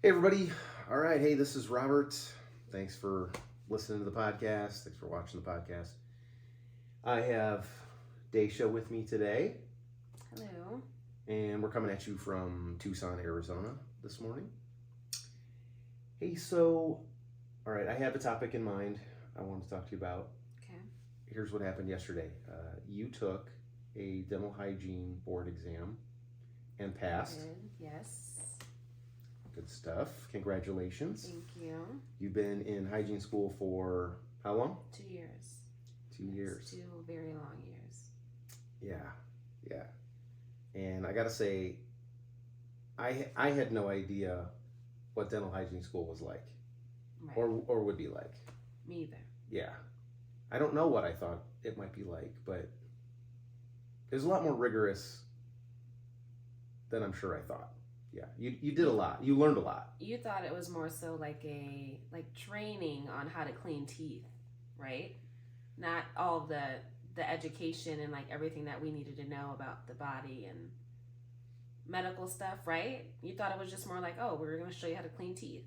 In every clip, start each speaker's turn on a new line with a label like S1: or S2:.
S1: Hey, everybody. All right. Hey, this is Robert. Thanks for listening to the podcast. Thanks for watching the podcast. I have Daisha with me today,
S2: Hello.
S1: and we're coming at you from Tucson, Arizona this morning. Hey, all right, I have a topic in mind I wanted to talk to you about.
S2: Okay.
S1: Here's what happened yesterday. You took a dental hygiene board exam and passed.
S2: Good. Yes.
S1: Good stuff. Congratulations.
S2: Thank you.
S1: You've been in hygiene school for how long?
S2: 2 years.
S1: 2 years.
S2: 2 very long years.
S1: Yeah. And I gotta say, I had no idea what dental hygiene school was like,
S2: Right.
S1: or would be like.
S2: Me either.
S1: Yeah, I don't know what I thought it might be like, but it was a lot more rigorous than I'm sure I thought. Yeah, you did a lot. You learned a lot.
S2: You thought it was more so like training on how to clean teeth, right? Not all the education and like everything that we needed to know about the body and medical stuff, right? You thought it was just more like, oh, we're gonna show you how to clean teeth.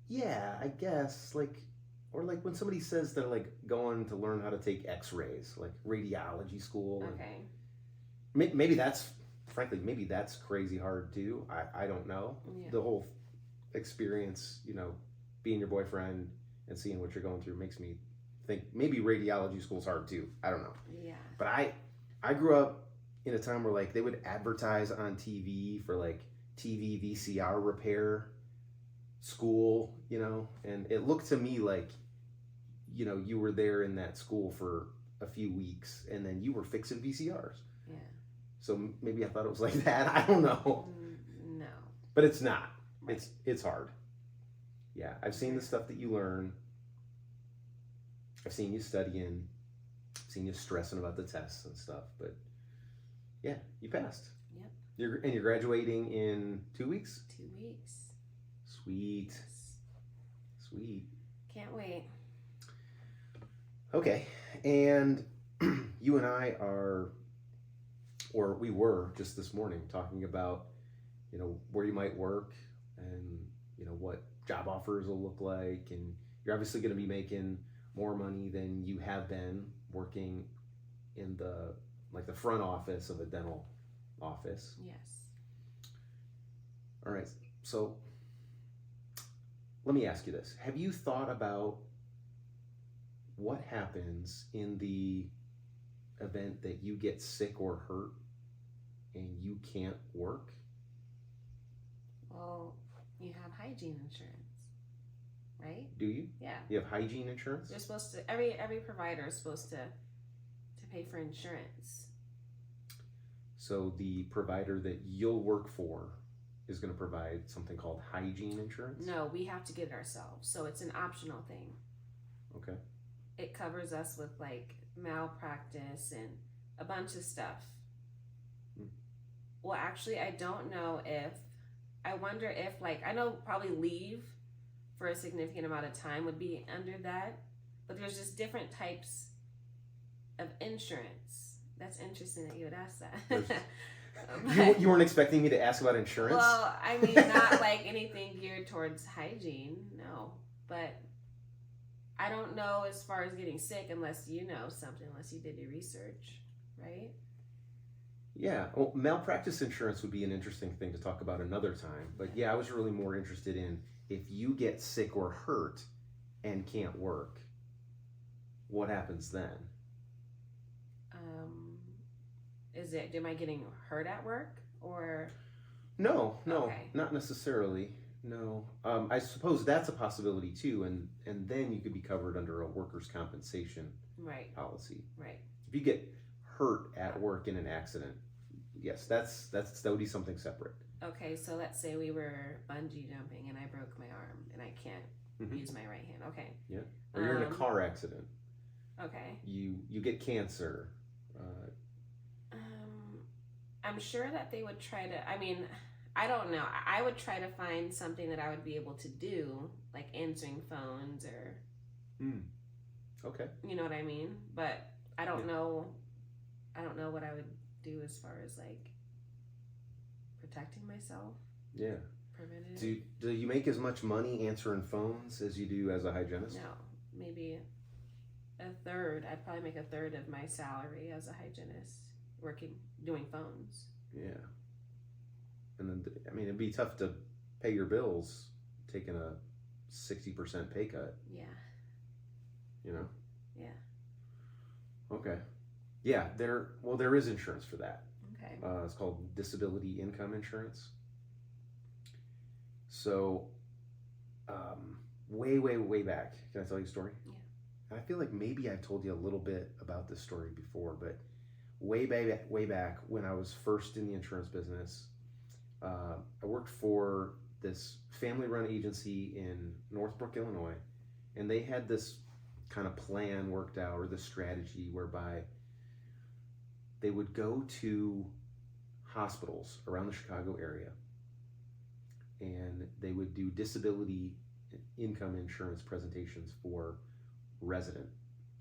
S1: Yeah, I guess or like when somebody says they're like going to learn how to take X-rays, like radiology school.
S2: Okay.
S1: Maybe that's frankly crazy hard too. I don't know.
S2: Yeah.
S1: The whole experience, being your boyfriend and seeing what you're going through makes me think maybe radiology school's hard too. I don't know.
S2: Yeah.
S1: But I grew up in a time where like they would advertise on TV for like TV VCR repair school, and it looked to me like you were there in that school for a few weeks and then you were fixing VCRs.
S2: Yeah.
S1: So maybe I thought it was like that. I don't know.
S2: No.
S1: But it's not.
S2: Right.
S1: It's hard. Yeah, I've seen the stuff that you learn. I've seen you studying. I've seen you stressing about the tests and stuff. But yeah, you passed.
S2: Yep.
S1: You're graduating in 2 weeks?
S2: 2 weeks.
S1: Sweet.
S2: Yes.
S1: Sweet.
S2: Can't wait.
S1: Okay. And you and I we were just this morning talking about, where you might work and, what job offers will look like. And you're obviously going to be making more money than you have been working in the front office of a dental office.
S2: Yes.
S1: All right. So let me ask you this. Have you thought about what happens in the event that you get sick or hurt and you can't work?
S2: Well, you have hygiene insurance, right?
S1: Do you?
S2: Yeah.
S1: You have hygiene insurance?
S2: You're supposed to. Every provider is supposed to pay for insurance.
S1: So the provider that you'll work for is going to provide something called hygiene insurance?
S2: No, we have to get it ourselves. So it's an optional thing.
S1: Okay.
S2: It covers us with like malpractice and a bunch of stuff. Well, actually, I don't know if. I wonder if I know probably leave for a significant amount of time would be under that, but there's just different types of insurance. That's interesting that you would ask that.
S1: You weren't expecting me to ask about insurance?
S2: Well, I mean, not like anything geared towards hygiene, no. But I don't know as far as getting sick unless you know something, unless you did your research, right?
S1: Yeah, well, malpractice insurance would be an interesting thing to talk about another time. But yeah, I was really more interested in if you get sick or hurt and can't work, what happens then?
S2: Am I getting hurt at work or?
S1: No,
S2: Okay.
S1: Not necessarily. No, I suppose that's a possibility too, and then you could be covered under a workers' compensation policy.
S2: Right.
S1: If you get hurt at work in an accident, yes, that would be something separate.
S2: Okay, so let's say we were bungee jumping and I broke my arm and I can't use my right hand. Okay.
S1: Yeah. Or you're in a car accident.
S2: Okay.
S1: You get cancer.
S2: I'm sure that they would try to. I mean, I don't know. I would try to find something that I would be able to do, like answering phones or.
S1: Okay.
S2: You know what I mean? But I don't know. I don't know what I would do as far as like protecting myself.
S1: Yeah.
S2: preventative.
S1: Do you make as much money answering phones as you do as a hygienist?
S2: No, maybe a third. I'd probably make a third of my salary as a hygienist doing phones.
S1: Yeah. And then, I mean, it'd be tough to pay your bills taking a 60% pay cut.
S2: Yeah.
S1: You know?
S2: Yeah.
S1: Okay. Yeah, there is insurance for that.
S2: Okay.
S1: It's called disability income insurance. So, way back, can I tell you a story?
S2: Yeah.
S1: And I feel like maybe I've told you a little bit about this story before, but way back when I was first in the insurance business, I worked for this family-run agency in Northbrook, Illinois, and they had this kind of plan worked out, or this strategy whereby they would go to hospitals around the Chicago area and they would do disability income insurance presentations for resident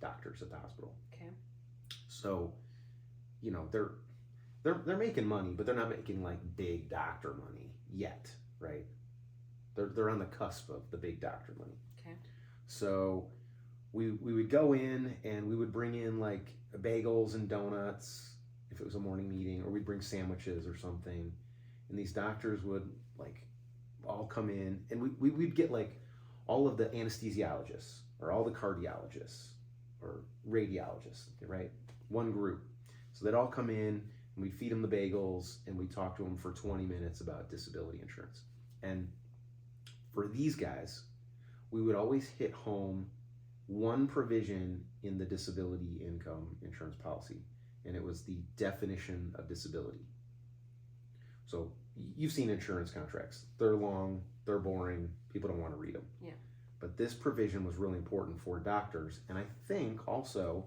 S1: doctors at the hospital.
S2: Okay.
S1: So, you know, they're making money, but they're not making like big doctor money yet, right? They're on the cusp of the big doctor money.
S2: Okay.
S1: So we would go in and we would bring in like bagels and donuts if it was a morning meeting, or we'd bring sandwiches or something, and these doctors would like all come in, and we'd get like all of the anesthesiologists or all the cardiologists or radiologists, right? One group. So they'd all come in and we'd feed them the bagels and we'd talk to them for 20 minutes about disability insurance. And for these guys, we would always hit home one provision in the disability income insurance policy, and it was the definition of disability. So you've seen insurance contracts. They're long, they're boring, people don't want to read them.
S2: Yeah.
S1: But this provision was really important for doctors, and I think also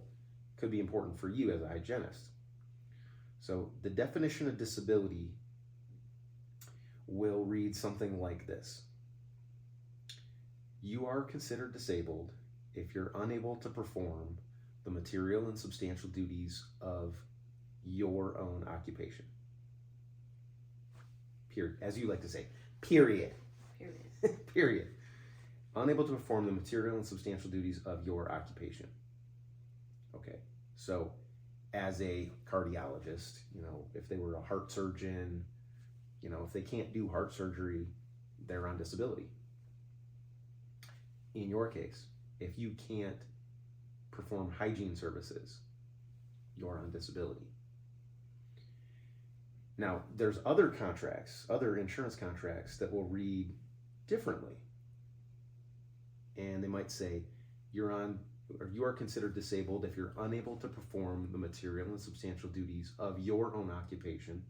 S1: could be important for you as a hygienist. So the definition of disability will read something like this. You are considered disabled if you're unable to perform the material and substantial duties of your own occupation. Period. As you like to say, period.
S2: Period.
S1: Period. Unable to perform the material and substantial duties of your occupation. Okay, so as a cardiologist, you know, if they were a heart surgeon, you know, if they can't do heart surgery, they're on disability. In your case, if you can't perform hygiene services, you're on disability. Now, there's other contracts, other insurance contracts that will read differently. And they might say, you are considered disabled if you're unable to perform the material and substantial duties of your own occupation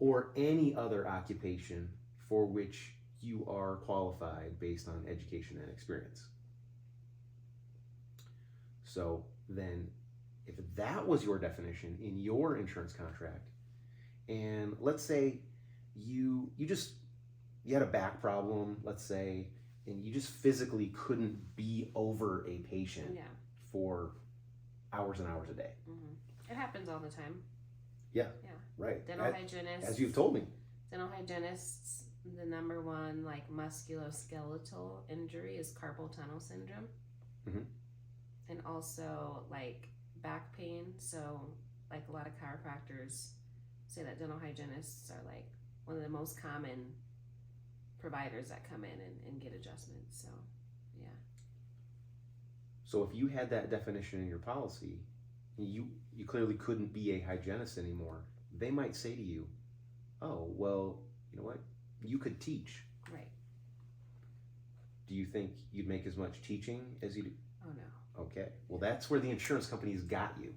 S1: or any other occupation for which you are qualified based on education and experience. So then, if that was your definition in your insurance contract, and let's say you had a back problem, let's say, and you just physically couldn't be over a patient for hours and hours a day.
S2: Mm-hmm. It happens all the time.
S1: Yeah.
S2: Yeah.
S1: Right.
S2: Dental hygienists.
S1: As you've told me.
S2: Dental hygienists, the number one like musculoskeletal injury is carpal tunnel syndrome.
S1: Mm-hmm.
S2: And also like back pain. So like a lot of chiropractors say that dental hygienists are like one of the most common providers that come in and get adjustments. So yeah.
S1: So if you had that definition in your policy, you clearly couldn't be a hygienist anymore. They might say to you, oh, well, you know what? You could teach.
S2: Right.
S1: Do you think you'd make as much teaching as you do?
S2: Oh, no.
S1: Okay. Well, that's where the insurance companies got you.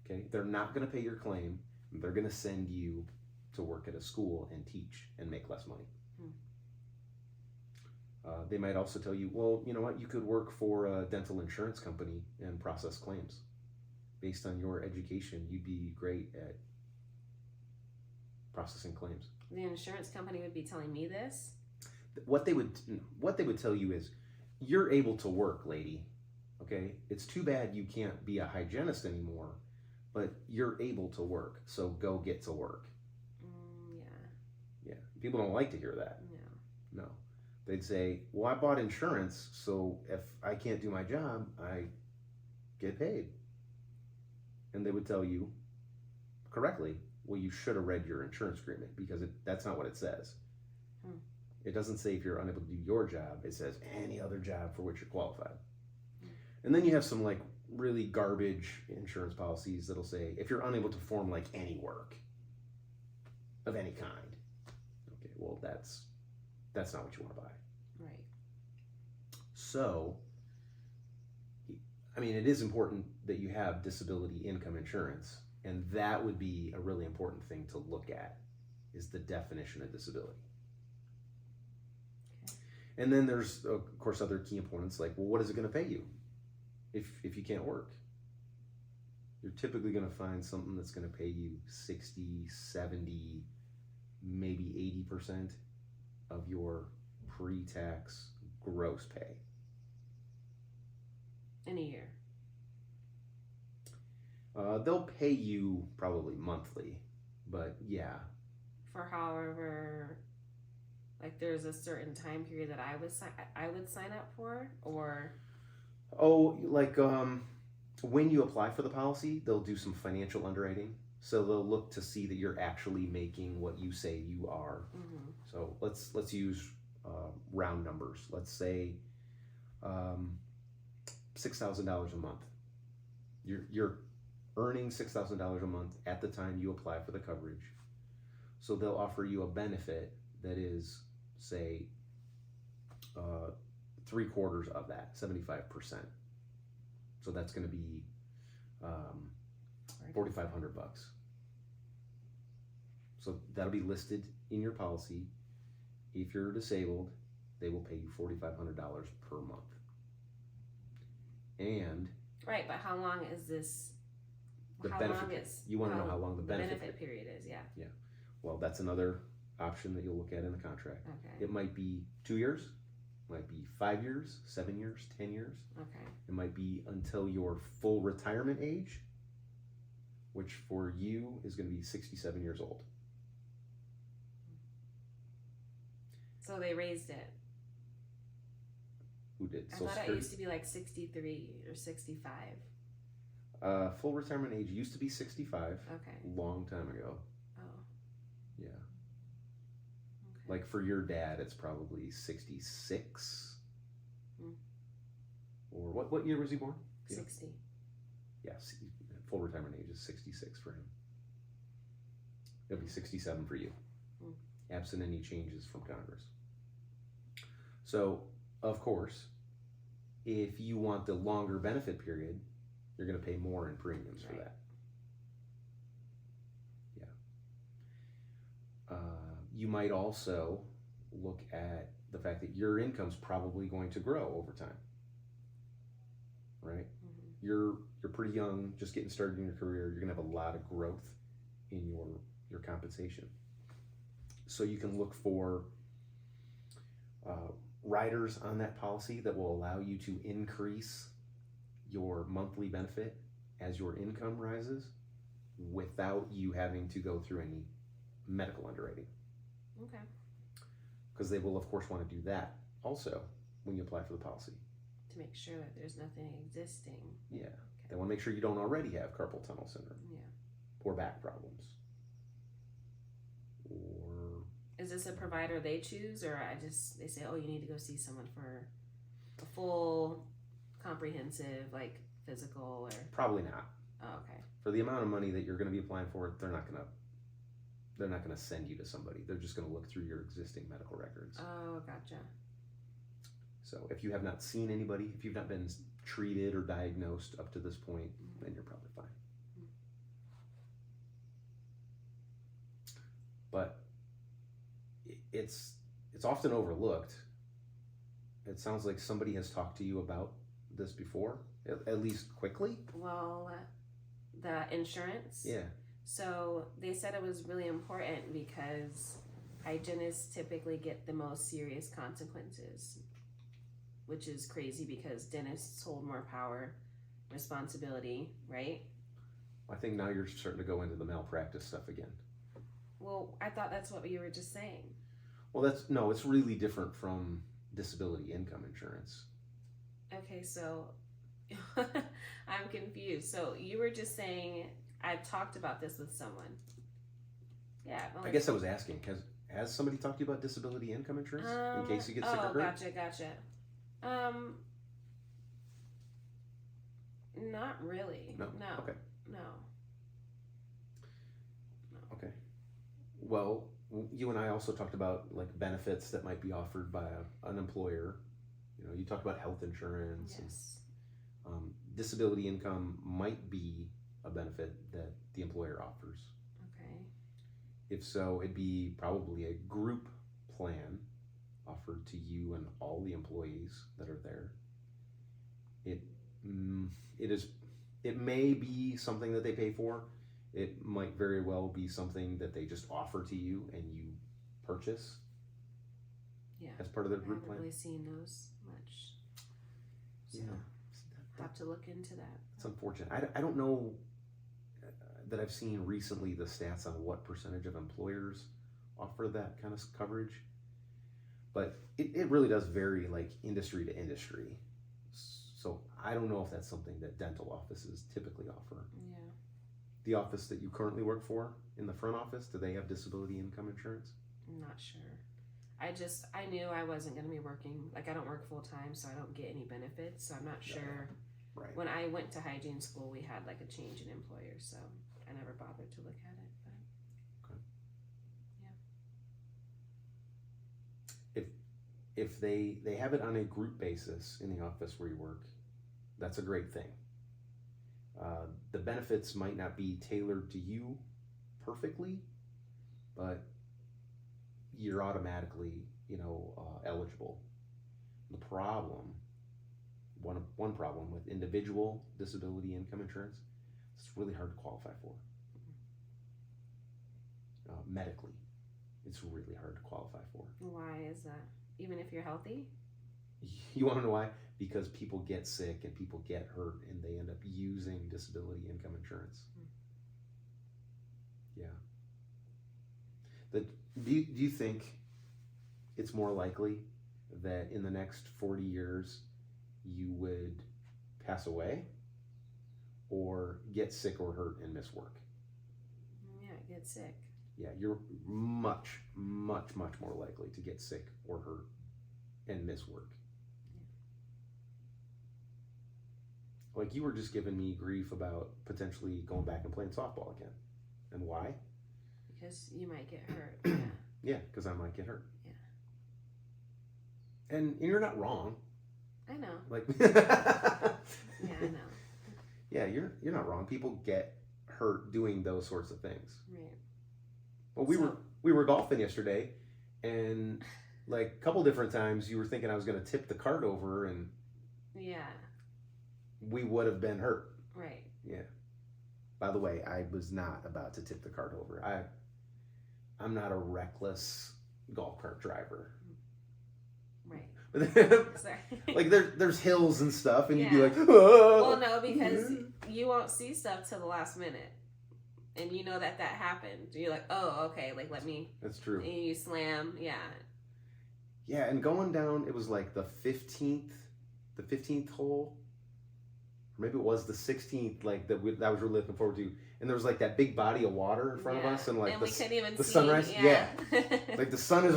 S1: Okay. They're not going to pay your claim. They're going to send you to work at a school and teach and make less money. They might also tell you, well, you know what? You could work for a dental insurance company and process claims. Based on your education, you'd be great at processing claims.
S2: The insurance company would be telling me this?
S1: What they would tell you is, you're able to work, lady. Okay? It's too bad you can't be a hygienist anymore, but you're able to work, so go get to work.
S2: Yeah.
S1: Yeah. People don't like to hear that.
S2: Yeah.
S1: No. They'd say, well, I bought insurance, so if I can't do my job, I get paid. And they would tell you correctly, well, you should have read your insurance agreement because that's not what it says. It doesn't say if you're unable to do your job. It says any other job for which you're qualified. And then you have some like really garbage insurance policies that'll say if you're unable to perform like any work of any kind. Okay, well that's not what you want to buy.
S2: Right.
S1: So, I mean, it is important that you have disability income insurance, and that would be a really important thing to look at is the definition of disability. Okay. And then there's, of course, other key components like, well, what is it going to pay you if you can't work? You're typically going to find something that's going to pay you 60, 70, maybe 80% of your pre-tax gross pay.
S2: In a year.
S1: They'll pay you probably monthly, but yeah.
S2: For however, like there's a certain time period that I would sign up for, or.
S1: Oh, like when you apply for the policy, they'll do some financial underwriting. So they'll look to see that you're actually making what you say you are. Mm-hmm. So let's use round numbers. Let's say $6,000 a month. You're earning $6,000 a month at the time you apply for the coverage. So they'll offer you a benefit that is, say, 3/4 of that, 75%. So that's going to be $4,500. So that'll be listed in your policy. If you're disabled, they will pay you $4,500 per month. And
S2: right, but how long is this?
S1: You want to know how long the benefit
S2: period is? Yeah.
S1: Yeah. Well, that's another option that you'll look at in the contract.
S2: Okay.
S1: It might be 2 years, might be 5 years, 7 years, 10 years.
S2: Okay.
S1: It might be until your full retirement age, which for you is going to be 67 years old.
S2: So they raised it.
S1: Who did?
S2: I thought it used to be like 63 or 65.
S1: Full retirement age used to be 65.
S2: Okay.
S1: Long time ago.
S2: Oh.
S1: Yeah.
S2: Okay.
S1: Like for your dad, it's probably 66. Or what year was he born?
S2: 60.
S1: Yes. Full retirement age is 66 for him. It'll be 67 for you, absent any changes from Congress. So, of course, if you want the longer benefit period, you're going to pay more in premiums for that. Yeah. You might also look at the fact that your income's probably going to grow over time. Right? Mm-hmm. You're pretty young, just getting started in your career. You're going to have a lot of growth in your compensation. So you can look for riders on that policy that will allow you to increase your monthly benefit as your income rises without you having to go through any medical underwriting.
S2: Okay.
S1: Because they will, of course, want to do that also when you apply for the policy.
S2: To make sure that there's nothing existing.
S1: Yeah. Okay. They want to make sure you don't already have carpal tunnel syndrome.
S2: Yeah.
S1: Or back problems. Or...
S2: Is this a provider they choose, or they say, oh, you need to go see someone for a full, comprehensive, like physical, or?
S1: Probably not.
S2: Oh, okay.
S1: For the amount of money that you're going to be applying for, they're not going to send you to somebody. They're just going to look through your existing medical records.
S2: Oh, gotcha.
S1: So if you have not seen anybody, if you've not been treated or diagnosed up to this point, then you're probably fine. But it's often overlooked. It sounds like somebody has talked to you about this before, at least quickly.
S2: Well, the insurance?
S1: Yeah.
S2: So they said it was really important because hygienists typically get the most serious consequences, which is crazy because dentists hold more power, responsibility, right?
S1: I think now you're starting to go into the malpractice stuff again.
S2: Well, I thought that's what you were just saying.
S1: Well, it's really different from disability income insurance.
S2: Okay, so I'm confused. So you were just saying I've talked about this with someone. Yeah.
S1: I guess I was asking, has somebody talked to you about disability income insurance in case you get sick or hurt?
S2: Gotcha. Not really.
S1: No.
S2: No.
S1: Okay.
S2: No.
S1: Okay. Well, you and I also talked about like benefits that might be offered by an employer. You talked about health insurance.
S2: Yes.
S1: And, disability income might be a benefit that the employer offers.
S2: Okay.
S1: If so, it'd be probably a group plan offered to you and all the employees that are there. It may be something that they pay for. It might very well be something that they just offer to you and you purchase.
S2: Yeah.
S1: As part of their
S2: I
S1: group
S2: haven't
S1: plan.
S2: really seen those much. So
S1: Yeah.
S2: have to look into that.
S1: It's unfortunate. I don't know that I've seen recently the stats on what percentage of employers offer that kind of coverage, but it really does vary like industry to industry. So I don't know if that's something that dental offices typically offer.
S2: Yeah.
S1: The office that you currently work for in the front office, do they have disability income insurance?
S2: I'm not sure. I knew I wasn't going to be working. Like I don't work full time, so I don't get any benefits. So I'm not sure.
S1: Right.
S2: When I went to hygiene school, we had like a change in employers, so I never bothered to look at it. But
S1: okay. Yeah. If they have it on a group basis in the office where you work, that's a great thing. The benefits might not be tailored to you perfectly, but you're automatically, eligible. The problem, one problem with individual disability income insurance, it's really hard to qualify for. Medically, it's really hard to qualify for.
S2: why is that? Even if you're healthy?
S1: You want to know why? Because people get sick and people get hurt and they end up using disability income insurance. Yeah. Do you think it's more likely that in the next 40 years you would pass away or get sick or hurt and miss work?
S2: Yeah, get sick.
S1: Yeah, you're much, much, much more likely to get sick or hurt and miss work. Like you were just giving me grief about potentially going back and playing softball again. And why?
S2: Because you might get hurt. Yeah.
S1: Yeah, because I might get hurt.
S2: Yeah.
S1: And you're not wrong.
S2: I know.
S1: Like
S2: Yeah, I know.
S1: Yeah, you're not wrong. People get hurt doing those sorts of things.
S2: Right.
S1: Well, we were golfing yesterday, and like a couple different times you were thinking I was going to tip the cart over, and
S2: yeah,
S1: we would have been hurt.
S2: right.
S1: Yeah. By the way, I was not about to tip the cart over. I'm not a reckless golf cart driver.
S2: Right. Sorry.
S1: Like there's hills and stuff, and you'd be
S2: Yeah.
S1: like, oh.
S2: Well, no, because you won't see stuff till the last minute, and you know that happened. You're like, oh, okay, like let me.
S1: That's true.
S2: And you slam, yeah.
S1: Yeah, and going down, it was like the 15th hole. Maybe it was the 16th, like that was really looking forward to. And there was like that big body of water in front of us, and like
S2: we couldn't even
S1: the
S2: see.
S1: sunrise.
S2: Yeah.
S1: Like the sun is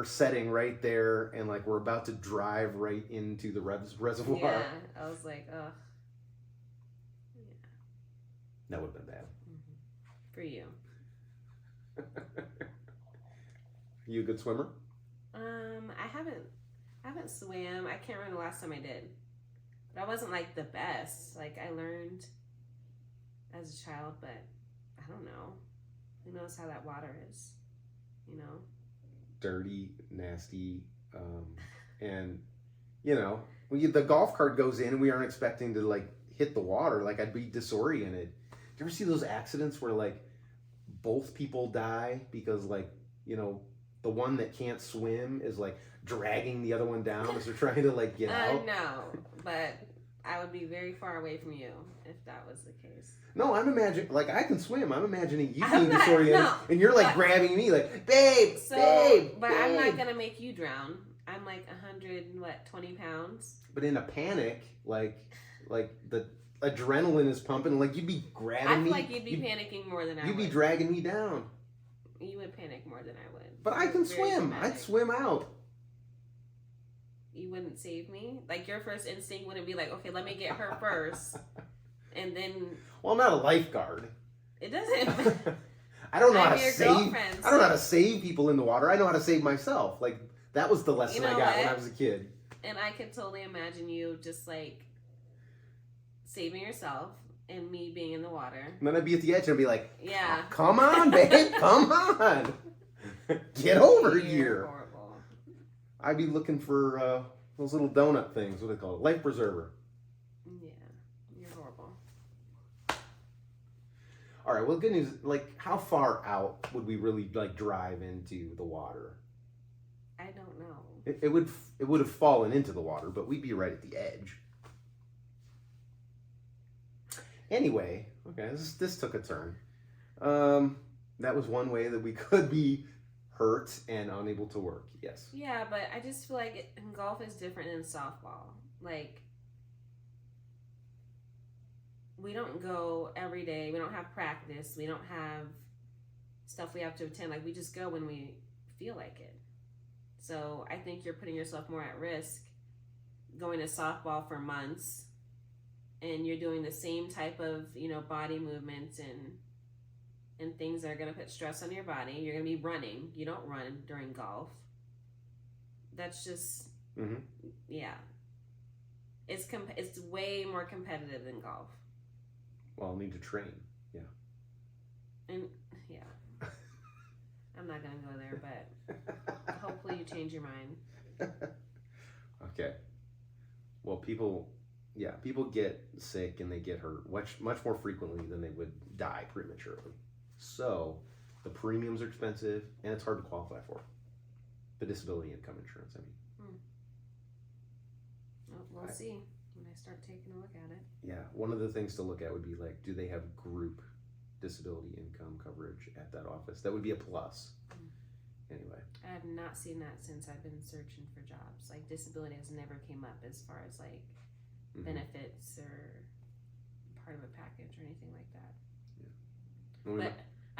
S1: setting right there, and like we're about to drive right into the reservoir.
S2: Yeah, I was like, ugh. Yeah.
S1: That would have been bad.
S2: Mm-hmm. For you.
S1: You a good swimmer?
S2: I haven't swam. I can't remember the last time I did. But I wasn't like the best. Like I learned as a child, but I don't know. Who knows how that water is?
S1: Dirty, nasty, and when the golf cart goes in, we aren't expecting to like hit the water. Like I'd be disoriented. Do you ever see those accidents where like both people die because like the one that can't swim is like dragging the other one down as they're trying to like get out?
S2: No, but I would be very far away from you if that was the case.
S1: No, I'm imagining, like, I can swim. I'm imagining you
S2: I'm
S1: being
S2: not-
S1: disoriented,
S2: no,
S1: and you're, like,
S2: but-
S1: grabbing me, like, babe, babe,
S2: But
S1: babe.
S2: I'm not going to make you drown. I'm like 120 pounds.
S1: But in a panic, like the adrenaline is pumping, like, you'd be grabbing
S2: I feel
S1: me.
S2: like you'd be panicking more than I would.
S1: You'd be dragging me down.
S2: You would panic more than I would.
S1: But I
S2: You're
S1: can
S2: very
S1: swim.
S2: dramatic.
S1: I'd swim out.
S2: You wouldn't save me? Like, your first instinct wouldn't be like, okay, let me get her first. And then
S1: Well, I'm not a lifeguard.
S2: it doesn't.
S1: I don't know how
S2: I'm
S1: to
S2: your
S1: save.
S2: girlfriend,
S1: I don't know how
S2: so-
S1: to save people in the water. I know how to save myself. Like, that was the lesson
S2: You know
S1: I got when
S2: what?
S1: I was a kid.
S2: And I could totally imagine you just like saving yourself and me being in the water.
S1: And then I'd be at the edge and I'd be like,
S2: Yeah.
S1: "Come on, babe, come on, get over
S2: You're
S1: here."
S2: horrible.
S1: I'd be looking for those little donut things. What do they call it? Life preserver.
S2: Yeah. You're horrible.
S1: All right. Well, good news. Like, how far out would we really like drive into the water?
S2: I don't know.
S1: It would have fallen into the water, but we'd be right at the edge. Anyway, okay, this took a turn. That was one way that we could be hurt and unable to work. Yes.
S2: Yeah, but I just feel like golf is different than softball. Like, we don't go every day. We don't have practice. We don't have stuff we have to attend. Like, we just go when we feel like it. So I think you're putting yourself more at risk going to softball for months, and you're doing the same type of, body movements and things that are going to put stress on your body. You're going to be running. You don't run during golf. That's just, yeah. It's way more competitive than golf.
S1: Well, I'll need to train. Yeah.
S2: And, yeah. I'm not going to go there, but hopefully you change your mind.
S1: Okay. Well, people get sick and they get hurt much more frequently than they would die prematurely. So the premiums are expensive and it's hard to qualify for. The disability income insurance, I mean.
S2: Well, we'll see when I start taking a look at it.
S1: Yeah, one of the things to look at would be like, do they have group disability income coverage at that office? That would be a plus. Anyway.
S2: I have not seen that since I've been searching for jobs. Like, disability has never came up as far as like benefits or part of a package or anything like that.
S1: Yeah.
S2: But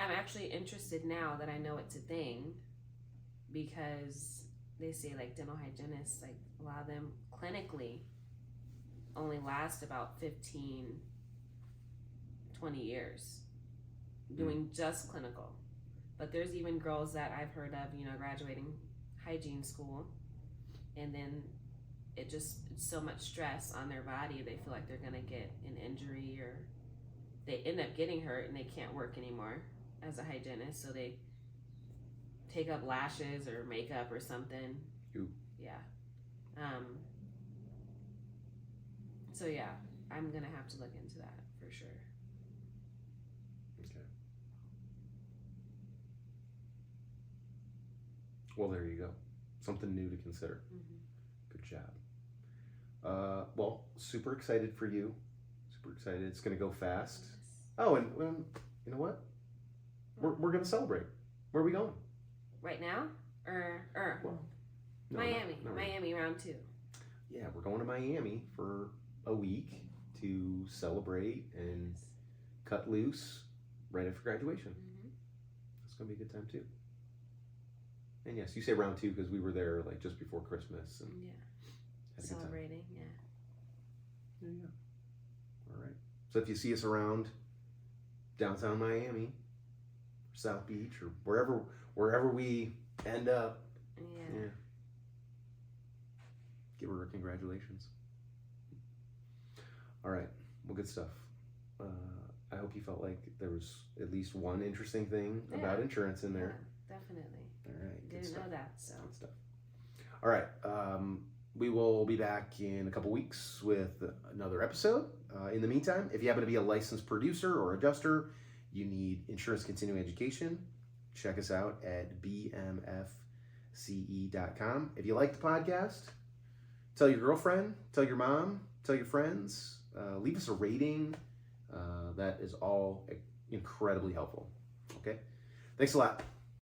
S2: I'm actually interested now that I know it's a thing, because they say like dental hygienists, like a lot of them clinically only last about 15, 20 years doing just clinical. But there's even girls that I've heard of, graduating hygiene school, and then it's so much stress on their body, they feel like they're gonna get an injury, or they end up getting hurt and they can't work anymore as a hygienist, so they take up lashes or makeup or something.
S1: Ooh.
S2: Yeah. So yeah, I'm gonna have to look into that for sure.
S1: Okay. Well, there you go. Something new to consider. Good job. Well, super excited for you. Super excited. It's going to go fast. Oh, and you know what? We're going to celebrate. Where are we going?
S2: Right now?
S1: Well, no,
S2: Miami.
S1: not really.
S2: Miami round 2.
S1: Yeah, we're going to Miami for a week to celebrate and cut loose right after graduation. It's going to be a good time too. And yes, you say round 2 because we were there like just before Christmas and
S2: Yeah.
S1: had a good time.
S2: Celebrating, yeah.
S1: Yeah. All right. So if you see us around downtown Miami, South Beach, or wherever we end up,
S2: Yeah.
S1: give her a congratulations. All right. Well, good stuff. I hope you felt like there was at least one interesting thing about insurance in there.
S2: Yeah, definitely.
S1: All right. Good
S2: Didn't
S1: stuff.
S2: know that, so.
S1: Good stuff. All right. We will be back in a couple weeks with another episode. In the meantime, if you happen to be a licensed producer or adjuster, you need insurance continuing education, check us out at bmfce.com. If you like the podcast, tell your girlfriend, tell your mom, tell your friends, leave us a rating. That is all incredibly helpful. Okay, thanks a lot.